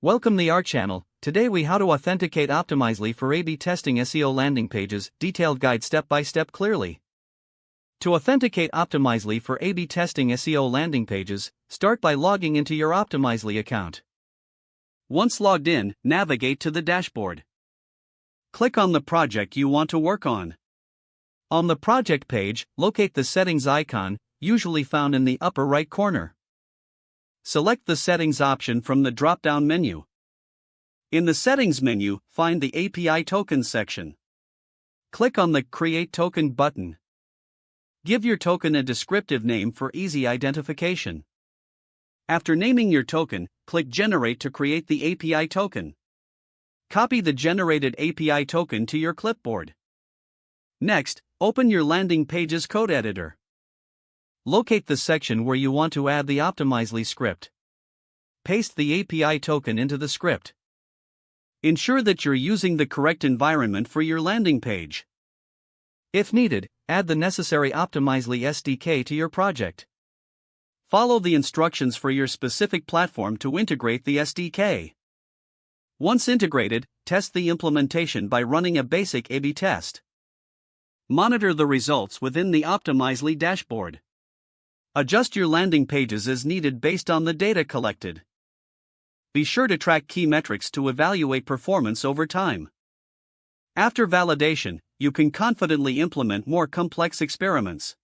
Welcome to our channel. Today we how to authenticate optimizely for A/B testing SEO landing pages, detailed guide step by step clearly. To authenticate optimizely for A/B testing SEO landing pages, start by logging into your Optimizely account. Once logged in, navigate to the dashboard. Click on the project you want to work on. On the project page, locate the settings icon, usually found in the upper right corner. Select the settings option from the drop-down menu. In the settings menu, find the API tokens section. Click on the Create Token button. Give your token a descriptive name for easy identification. After naming your token, click Generate to create the API token. Copy the generated API token to your clipboard. Next, open your landing page's code editor. Locate the section where you want to add the Optimizely script. Paste the API token into the script. Ensure that you're using the correct environment for your landing page. If needed, add the necessary Optimizely SDK to your project. Follow the instructions for your specific platform to integrate the SDK. Once integrated, test the implementation by running a basic A/B test. Monitor the results within the Optimizely dashboard. Adjust your landing pages as needed based on the data collected. Be sure to track key metrics to evaluate performance over time. After validation, you can confidently implement more complex experiments.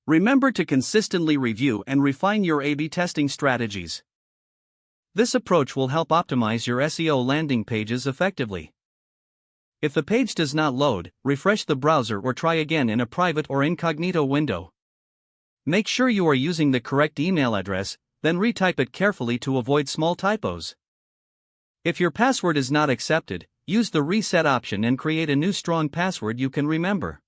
Remember to consistently review and refine your A/B testing strategies. This approach will help optimize your SEO landing pages effectively. If the page does not load, refresh the browser or try again in a private or incognito window. Make sure you are using the correct email address, then retype it carefully to avoid small typos. If your password is not accepted, use the reset option and create a new strong password you can remember.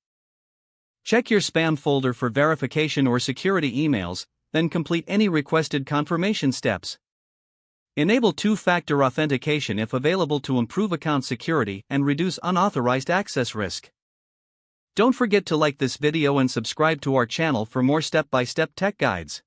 Check your spam folder for verification or security emails, then complete any requested confirmation steps. Enable two-factor authentication if available to improve account security and reduce unauthorized access risk. Don't forget to like this video and subscribe to our channel for more step-by-step tech guides.